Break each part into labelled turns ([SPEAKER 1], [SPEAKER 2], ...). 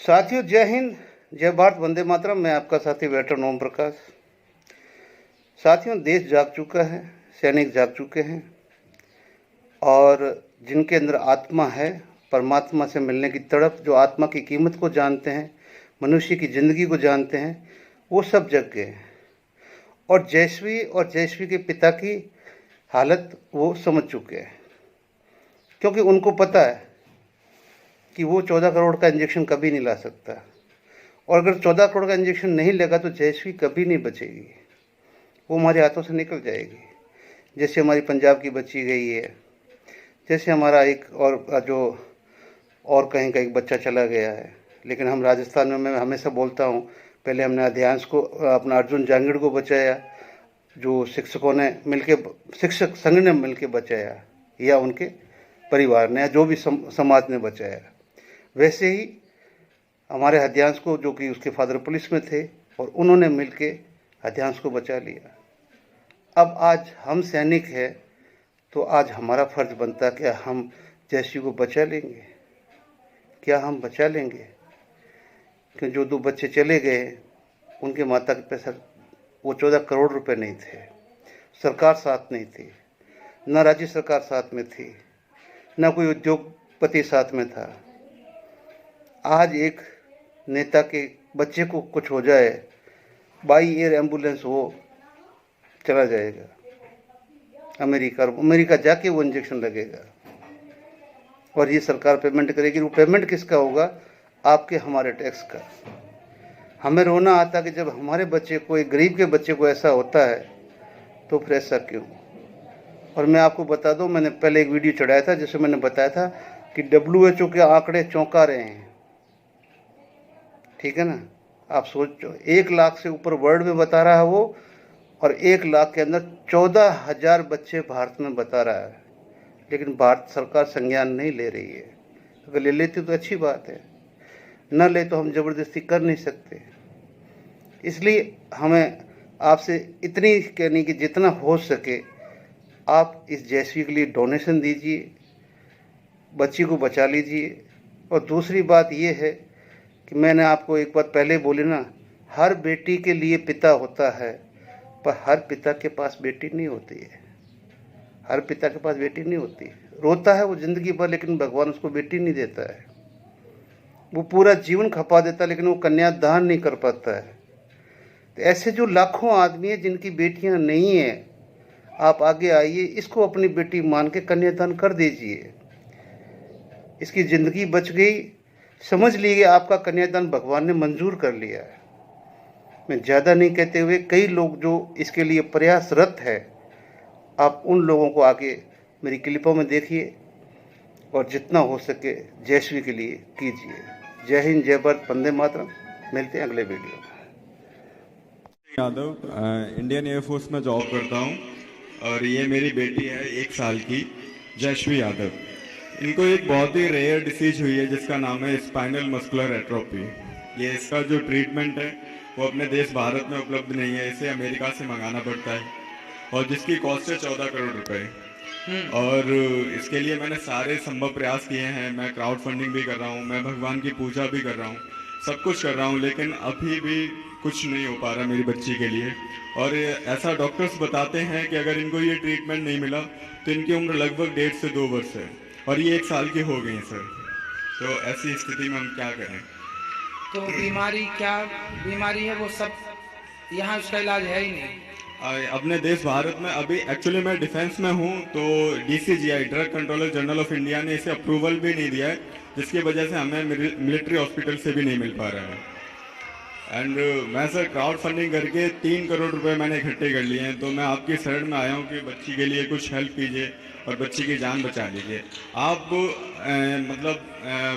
[SPEAKER 1] साथियों, जय हिंद, जय भारत, वंदे मातरम। मैं आपका साथी वेटरन ओम प्रकाश। साथियों, देश जाग चुका है, सैनिक जाग चुके हैं और जिनके अंदर आत्मा है, परमात्मा से मिलने की तड़प, जो आत्मा की कीमत को जानते हैं, मनुष्य की ज़िंदगी को जानते हैं, वो सब जग गए हैं और जयश्री के पिता की हालत वो समझ चुके हैं, क्योंकि उनको पता है कि वो 14 करोड़ का इंजेक्शन कभी नहीं ला सकता और अगर 14 करोड़ का इंजेक्शन नहीं लेगा तो जयश्री कभी नहीं बचेगी, वो हमारे हाथों से निकल जाएगी। जैसे हमारी पंजाब की बच्ची गई है, जैसे हमारा एक और जो और कहीं का एक बच्चा चला गया है। लेकिन हम राजस्थान में, मैं हमेशा बोलता हूँ, पहले हमने अधिकांश को, अपना अर्जुन जांगिड़ को बचाया, जो शिक्षक संघ ने मिलकर बचाया, या उनके परिवार ने, या जो भी समाज ने बचाया। वैसे ही हमारे हथियांश को, जो कि उसके फादर पुलिस में थे, और उन्होंने मिलके हथियांश को बचा लिया। अब आज हम सैनिक हैं तो आज हमारा फर्ज बनता है कि हम जयश्री को बचा लेंगे। क्या हम बचा लेंगे? कि जो 2 बच्चे चले गए, उनके माता के पैसा, वो 14 करोड़ रुपए नहीं थे, सरकार साथ नहीं थी, न राज्य सरकार साथ में थी, न कोई उद्योगपति साथ में था। आज एक नेता के बच्चे को कुछ हो जाए, बाई एयर एम्बुलेंस वो चला जाएगा अमेरिका जाके वो इंजेक्शन लगेगा और ये सरकार पेमेंट करेगी। वो पेमेंट किसका होगा? आपके हमारे टैक्स का। हमें रोना आता कि जब हमारे बच्चे को, एक गरीब के बच्चे को ऐसा होता है तो फिर ऐसा क्यों? और मैं आपको बता दूं, मैंने पहले एक वीडियो चढ़ाया था जिसमें मैंने बताया था कि WHO के आंकड़े चौंका रहे हैं। ठीक है ना? आप सोचो, 1 लाख से ऊपर वर्ल्ड में बता रहा है वो, और 1 लाख के अंदर 14,000 बच्चे भारत में बता रहा है। लेकिन भारत सरकार संज्ञान नहीं ले रही है। अगर ले लेती तो अच्छी बात है, न ले तो हम ज़बरदस्ती कर नहीं सकते। इसलिए हमें आपसे इतनी कहनी कि जितना हो सके आप इस जयश्री के लिए डोनेशन दीजिए, बच्ची को बचा लीजिए। और दूसरी बात ये है कि मैंने आपको एक बात पहले बोली ना, हर बेटी के लिए पिता होता है, पर हर पिता के पास बेटी नहीं होती है। हर पिता के पास बेटी नहीं होती। रोता है वो ज़िंदगी भर, लेकिन भगवान उसको बेटी नहीं देता है। वो पूरा जीवन खपा देता है, लेकिन वो कन्यादान नहीं कर पाता है। तो ऐसे जो लाखों आदमी हैं जिनकी बेटियां नहीं हैं, आप आगे आइए, इसको अपनी बेटी मान के कन्यादान कर दीजिए। इसकी ज़िंदगी बच गई, समझ लीजिए आपका कन्यादान भगवान ने मंजूर कर लिया है। मैं ज़्यादा नहीं कहते हुए, कई लोग जो इसके लिए प्रयासरत है, आप उन लोगों को आगे मेरी क्लिपों में देखिए और जितना हो सके जयश्री के लिए कीजिए। जय हिंद, जय भारत, वंदे मातरम। मिलते हैं अगले वीडियो में।
[SPEAKER 2] यादव, इंडियन एयरफोर्स में जॉब करता हूँ और ये मेरी बेटी है 1 साल की, जयश्री यादव। इनको एक बहुत ही रेयर डिसीज हुई है जिसका नाम है स्पाइनल मस्कुलर एट्रोफी। ये इसका जो ट्रीटमेंट है वो अपने देश भारत में उपलब्ध नहीं है, इसे अमेरिका से मंगाना पड़ता है और जिसकी कॉस्ट है 14 करोड़ रुपए। और इसके लिए मैंने सारे संभव प्रयास किए हैं। मैं क्राउड फंडिंग भी कर रहा हूँ, मैं भगवान की पूजा भी कर रहा हूँ, सब कुछ कर रहा हूँ, लेकिन अभी भी कुछ नहीं हो पा रहा मेरी बच्ची के लिए। और ऐसा डॉक्टर्स बताते हैं कि अगर इनको ये ट्रीटमेंट नहीं मिला तो इनकी उम्र लगभग 1.5 से 2 वर्ष है और ये 1 साल की हो गई हैं सर। तो ऐसी स्थिति में हम क्या करें?
[SPEAKER 3] तो बीमारी क्या बीमारी है वो सब यहाँ उसका इलाज है ही नहीं।
[SPEAKER 2] अपने देश भारत में अभी एक्चुअली मैं डिफेंस में हूँ, तो DCGI drug controller general of India ने इसे अप्रूवल भी नहीं दिया है, जिसकी वजह से हमें मिलिट्री हॉस्पिटल से भी नहीं मिल पा रहा है। एंड मैं सर क्राउड फंडिंग करके 3 करोड़ रुपए मैंने इकट्ठे कर लिए हैं। तो मैं आपकी शरण में आया हूँ कि बच्ची के लिए कुछ हेल्प कीजिए और बच्ची की जान बचा लीजिए। आप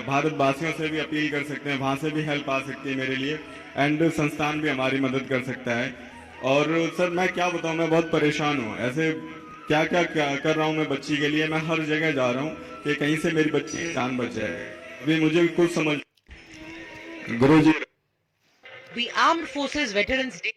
[SPEAKER 2] भारतवासियों से भी अपील कर सकते हैं, वहाँ से भी हेल्प आ सकती है मेरे लिए, एंड संस्थान भी हमारी मदद कर सकता है। और सर मैं क्या बताऊँ, मैं बहुत परेशान हूँ। ऐसे क्या क्या क्या कर रहा हूँ मैं बच्ची के लिए, मैं हर जगह जा रहा हूँ कि कहीं से मेरी बच्ची की जान बच जाए। अभी मुझे कुछ समझ गुरु जी।
[SPEAKER 4] The Armed Forces Veterans Day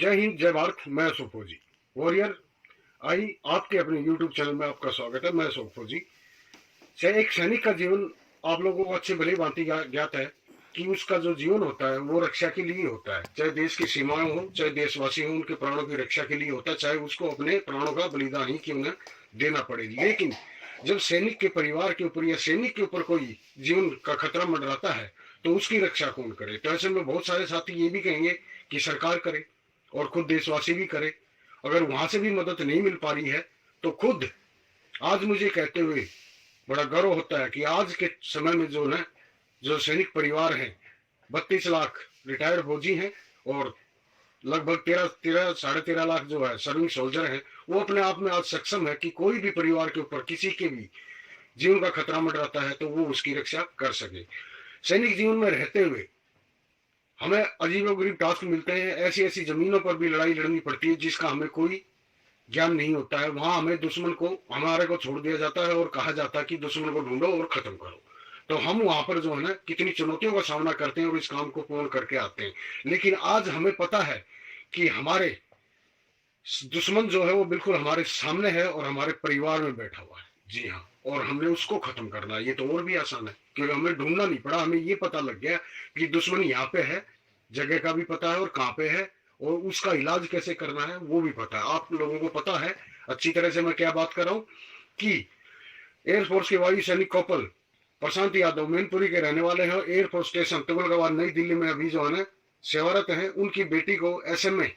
[SPEAKER 5] जय हिंद, जय भारत। मैं अशोक फौजी वॉरियर आई आपके अपने YouTube चैनल में आपका स्वागत है। मैं अशोक फौजी। चाहे एक सैनिक का जीवन आप लोगों को अच्छे भली भांति ज्ञात है कि उसका जो जीवन होता है वो रक्षा के लिए होता है। चाहे देश की सीमाएं हो, चाहे देशवासी हो, उनके प्राणों की रक्षा के लिए होता है, चाहे उसको अपने प्राणों का बलिदान ही क्यों न देना पड़े। लेकिन जब सैनिक के परिवार के ऊपर या सैनिक के ऊपर कोई जीवन का खतरा मंडराता है तो उसकी रक्षा कौन करे। तो ऐसे में बहुत सारे साथी ये भी कहेंगे कि सरकार करे और खुद देशवासी भी करे। अगर वहां से भी मदद नहीं मिल पा रही है तो खुद आज मुझे कहते हुए बड़ा गर्व होता है कि आज के समय में जो सैनिक परिवार हैं, 32 लाख रिटायर्ड फौजी हैं और लगभग 13-13.5 लाख जो है सर्विंग सोल्जर हैं, वो अपने आप में आज सक्षम है कि कोई भी परिवार के ऊपर किसी के भी जीवन का खतरा मंडराता है तो वो उसकी रक्षा कर सके। सैनिक जीवन में रहते हुए हमें अजीबोगरीब टास्क मिलते हैं। ऐसी ऐसी जमीनों पर भी लड़ाई लड़नी पड़ती है जिसका हमें कोई ज्ञान नहीं होता है। वहां हमें दुश्मन को हमारे को छोड़ दिया जाता है और कहा जाता है कि दुश्मन को ढूंढो और खत्म करो। तो हम वहां पर जो है ना कितनी चुनौतियों का सामना करते हैं और इस काम को पूर्ण करके आते हैं। लेकिन आज हमें पता है कि हमारे दुश्मन जो है वो बिल्कुल हमारे सामने है और हमारे परिवार में बैठा हुआ है। जी हाँ, और हमने उसको खत्म करना है। ये तो और भी आसान है क्योंकि हमें ढूंढना नहीं पड़ा। हमें ये पता लग गया कि दुश्मन यहाँ पे है, जगह का भी पता है और कहाँ पे है और उसका इलाज कैसे करना है वो भी पता है। आप लोगों को पता है अच्छी तरह से मैं क्या बात कर रहा हूँ कि एयरफोर्स के वायु सैनिक कौपल प्रशांत यादव मैनपुरी के रहने वाले हैं। एयरफोर्स स्टेशन तुगलकाबाद नई दिल्ली में अभी जो है ना सेवारत हैं। उनकी बेटी को SMA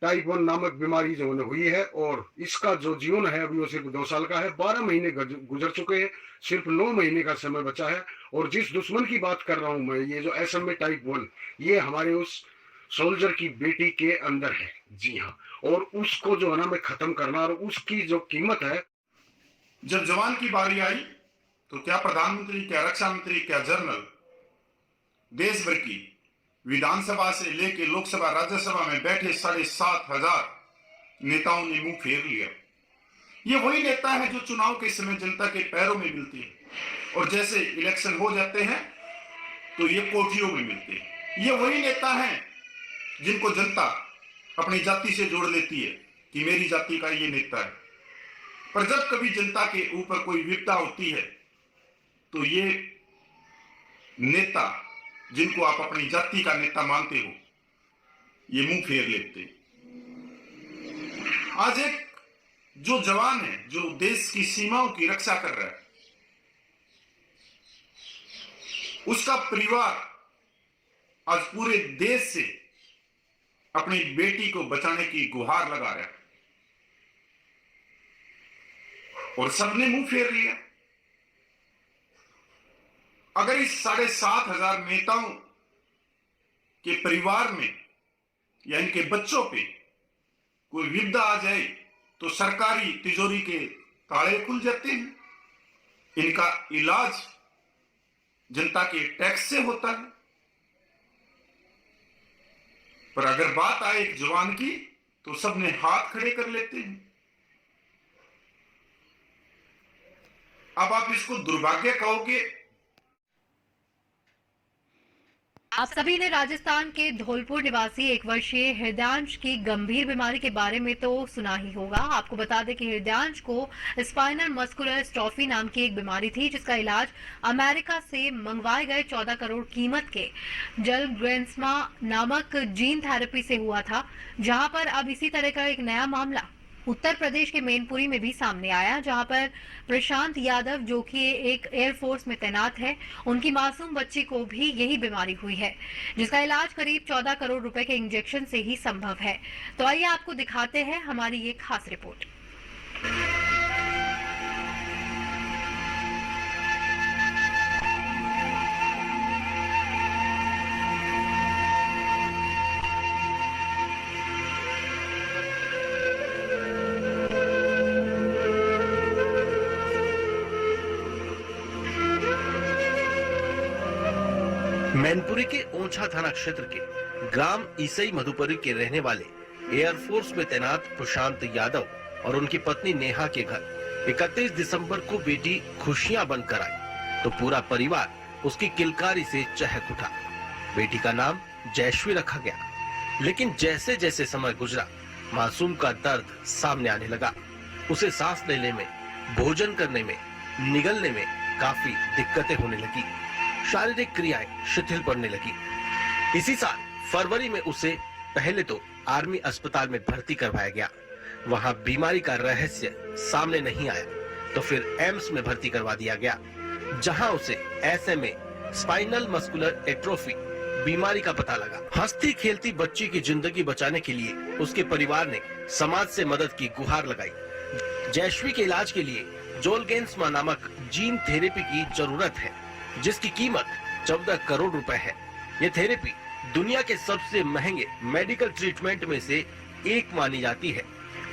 [SPEAKER 5] टाइप 1 नामक बीमारी जो है हुई है और इसका जो जीवन है अभी वो सिर्फ 2 साल का है। 12 महीने गुजर चुके हैं, सिर्फ 9 महीने का समय बचा है। और जिस दुश्मन की बात कर रहा हूं मैं, ये जो SMA टाइप 1, ये हमारे उस सोल्जर की बेटी के अंदर है। जी हाँ, और उसको जो है ना मैं खत्म करना और उसकी जो कीमत है।
[SPEAKER 6] जब जवान की बारी आई तो क्या प्रधानमंत्री, क्या रक्षा मंत्री, क्या जनरल, देश भर की विधानसभा से लेकर लोकसभा राज्यसभा में बैठे 7,500 नेताओं ने मुंह फेर लिया। ये वही नेता है जो चुनाव के समय जनता के पैरों में मिलते हैं और जैसे इलेक्शन हो जाते हैं तो ये कोठियों में मिलते हैं। ये वही नेता है जिनको जनता अपनी जाति से जोड़ लेती है कि मेरी जाति का ये नेता है। पर जब कभी जनता के ऊपर कोई विपदा होती है तो ये नेता जिनको आप अपनी जाति का नेता मानते हो, ये मुंह फेर लेते। आज एक जो जवान है जो देश की सीमाओं की रक्षा कर रहा है, उसका परिवार आज पूरे देश से अपनी बेटी को बचाने की गुहार लगा रहा है और सबने मुंह फेर लिया। अगर इस 7,500 नेताओं के परिवार में या इनके बच्चों पे कोई विपदा आ जाए तो सरकारी तिजोरी के ताले खुल जाते हैं। इनका इलाज जनता के टैक्स से होता है। पर अगर बात आए एक जवान की तो सबने हाथ खड़े कर लेते हैं। अब आप इसको दुर्भाग्य कहोगे।
[SPEAKER 7] आप सभी ने राजस्थान के धौलपुर निवासी 1 वर्षीय हृदयांश की गंभीर बीमारी के बारे में तो सुना ही होगा। आपको बता दें कि हृदयांश को स्पाइनल मस्कुलर एट्रोफी नाम की एक बीमारी थी जिसका इलाज अमेरिका से मंगवाए गए 14 करोड़ कीमत के जलग्रेंसमा नामक जीन थेरेपी से हुआ था। जहां पर अब इसी तरह का एक नया मामला उत्तर प्रदेश के मैनपुरी में भी सामने आया, जहां पर प्रशांत यादव जो कि एक एयरफोर्स में तैनात है, उनकी मासूम बच्ची को भी यही बीमारी हुई है जिसका इलाज करीब 14 करोड़ रुपए के इंजेक्शन से ही संभव है। तो आइए आपको दिखाते हैं हमारी ये खास रिपोर्ट।
[SPEAKER 8] मैनपुरी के ओंछा थाना क्षेत्र के ग्राम ईसई मधुपुरी के रहने वाले एयरफोर्स में तैनात प्रशांत यादव और उनकी पत्नी नेहा के घर 31 दिसंबर को बेटी खुशियां बनकर आई तो पूरा परिवार उसकी किलकारी से चहक उठा। बेटी का नाम जयश्वी रखा गया। लेकिन जैसे जैसे समय गुजरा, मासूम का दर्द सामने आने लगा। उसे सांस लेने में, भोजन करने में, निगलने में काफी दिक्कतें होने लगी। शारीरिक क्रियाएं शिथिल पड़ने लगी। इसी साल फरवरी में उसे पहले तो आर्मी अस्पताल में भर्ती करवाया गया। वहां बीमारी का रहस्य सामने नहीं आया तो फिर एम्स में भर्ती करवा दिया गया, जहां उसे SMA स्पाइनल मस्कुलर एट्रोफी बीमारी का पता लगा। हंसती खेलती बच्ची की जिंदगी बचाने के लिए उसके परिवार ने समाज से मदद की गुहार लगाई। जयश्वी के इलाज के लिए जोलगेंस्मा नामक जीन थेरेपी की जरूरत है, जिसकी कीमत 14 करोड़ रुपए है। ये थेरेपी दुनिया के सबसे महंगे मेडिकल ट्रीटमेंट में से एक मानी जाती है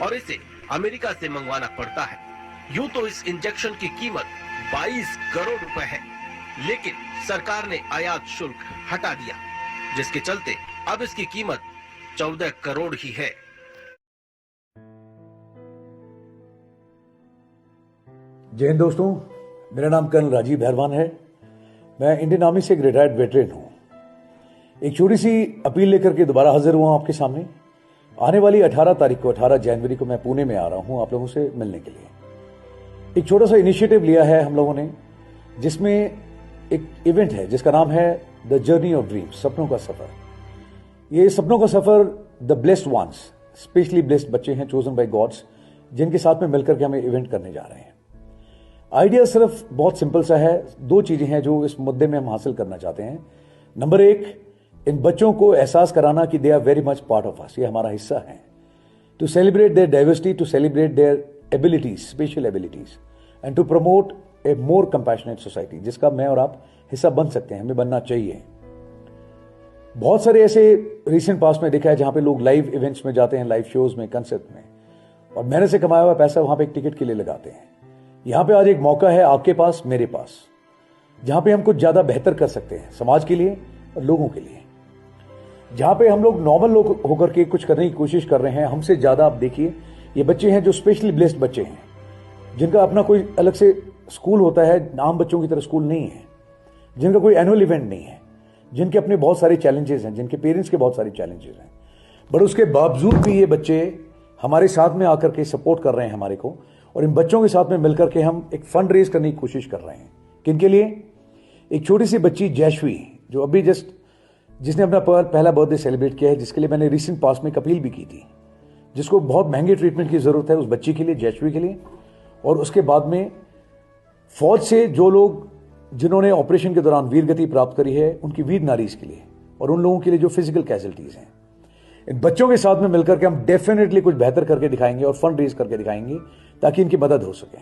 [SPEAKER 8] और इसे अमेरिका से मंगवाना पड़ता है। यूं तो इस इंजेक्शन की कीमत 22 करोड़ रुपए है, लेकिन सरकार ने आयात शुल्क हटा दिया, जिसके चलते अब इसकी कीमत 14 करोड़ ही है।
[SPEAKER 9] जय हिंद दोस्तों, मेरा नाम कर्नल राजीव भैरवान है। मैं इंडियन आर्मी से एक रिटायर्ड वेटरन हूं। एक छोटी सी अपील लेकर के दोबारा हाजिर हुआ आपके सामने। आने वाली 18 तारीख को, 18 जनवरी को मैं पुणे में आ रहा हूं आप लोगों से मिलने के लिए। एक छोटा सा इनिशिएटिव लिया है हम लोगों ने, जिसमें एक इवेंट है जिसका नाम है द जर्नी ऑफ ड्रीम्स, सपनों का सफर। ये सपनों का सफर the blessed ones, specially blessed बच्चे हैं, चोजन बाय गॉड्स, जिनके साथ में मिलकर के हम इवेंट करने जा रहे हैं। आइडिया सिर्फ बहुत सिंपल सा है। दो चीजें हैं जो इस मुद्दे में हम हासिल करना चाहते हैं। नंबर एक, इन बच्चों को एहसास कराना कि they are very much part of us, ये हमारा हिस्सा है। To celebrate their diversity, to celebrate their abilities, special abilities, and to promote a more compassionate society, जिसका मैं और आप हिस्सा बन सकते हैं, हमें बनना चाहिए। बहुत सारे ऐसे रिसेंट पास्ट में देखा है जहां पे लोग लाइव इवेंट्स में जाते हैं, लाइव शोज में, कंसर्ट में, और मेहनत से कमाया हुआ पैसा वहां पे एक टिकट के लिए लगाते हैं। यहां पे आज एक मौका है आपके पास, मेरे पास, जहां पे हम कुछ ज्यादा बेहतर कर सकते हैं समाज के लिए और लोगों के लिए। जहां पे हम लोग नॉर्मल लोग होकर के कुछ करने की कोशिश कर रहे हैं, हमसे ज्यादा आप देखिए ये बच्चे हैं जो स्पेशली ब्लेस्ड बच्चे हैं, जिनका अपना कोई अलग से स्कूल होता है, आम बच्चों की तरह स्कूल नहीं है, जिनका कोई एनुअल इवेंट नहीं है, जिनके अपने बहुत सारे चैलेंजेस हैं, जिनके पेरेंट्स के बहुत सारे चैलेंजेस हैं, बट उसके बावजूद भी ये बच्चे हमारे साथ में आकर के सपोर्ट कर रहे हैं हमारे को। और इन बच्चों के साथ में मिलकर के हम एक फंड रेज करने की कोशिश कर रहे हैं। किनके लिए? एक छोटी सी बच्ची जयश्वी, जो अभी जस्ट जिसने अपना पहला बर्थडे सेलिब्रेट किया है, जिसके लिए मैंने रिसेंट पास में एक अपील भी की थी, जिसको बहुत महंगे ट्रीटमेंट की जरूरत है, उस बच्ची के लिए, जयश्वी के लिए। और उसके बाद में फौज से जो लोग जिन्होंने ऑपरेशन के दौरान वीर गति प्राप्त करी है, उनकी वीर नारीज के लिए, और उन लोगों के लिए जो फिजिकल कैजुअल्टीज हैं, इन बच्चों के साथ में मिलकर के हम डेफिनेटली कुछ बेहतर करके दिखाएंगे और फंड रेज करके दिखाएंगे ताकि इनकी मदद हो सके।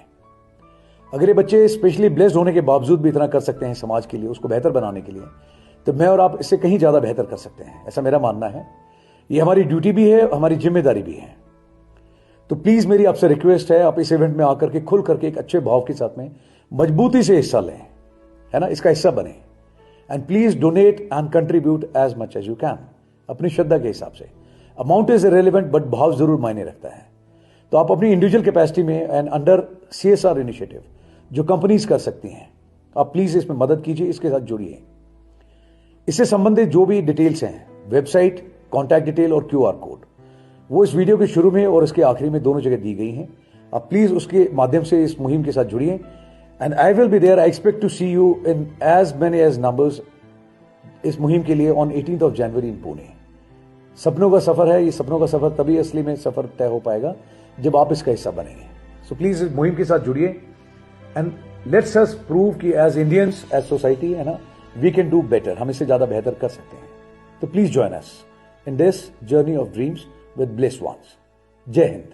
[SPEAKER 9] अगर ये बच्चे स्पेशली ब्लेस्ड होने के बावजूद भी इतना कर सकते हैं समाज के लिए, उसको बेहतर बनाने के लिए, तो मैं और आप इससे कहीं ज्यादा बेहतर कर सकते हैं, ऐसा मेरा मानना है। ये हमारी ड्यूटी भी है, हमारी जिम्मेदारी भी है। तो प्लीज मेरी आपसे रिक्वेस्ट है, आप इस इवेंट में आकर के खुल करके एक अच्छे भाव के साथ में मजबूती से हिस्सा लें, है ना, इसका हिस्सा बने। And please donate and contribute as much as you can, अपनी श्रद्धा के हिसाब से। अमाउंट इज इरेलेवेंट, बट भाव जरूर मायने रखता है। तो आप अपनी इंडिविजुअल कैपेसिटी में एंड अंडर CSR इनिशिएटिव जो कंपनीज कर सकती हैं, आप प्लीज इसमें मदद कीजिए, इसके साथ जुड़िए। इससे संबंधित जो भी डिटेल्स हैं, वेबसाइट, कॉन्टैक्ट डिटेल और QR कोड, वो इस वीडियो के शुरू में और इसके आखिरी में दोनों जगह दी गई हैं। आप प्लीज उसके माध्यम से इस मुहिम के साथ जुड़िए। And I will be there, I expect to see you in as many as numbers इस मुहिम के लिए ऑन 18 जनवरी इन पुणे। सपनों का सफर है, ये सपनों का सफर तभी असली में सफर तय हो पाएगा जब आप इसका हिस्सा बनेंगे। सो प्लीज इस मुहिम के साथ जुड़िए एंड लेट्स अस प्रूव कि एज इंडियंस, एज सोसाइटी, है ना, वी कैन डू बेटर, हम इससे ज्यादा बेहतर कर सकते हैं। तो please join us in this journey of dreams with blessed ones. Jai Hind.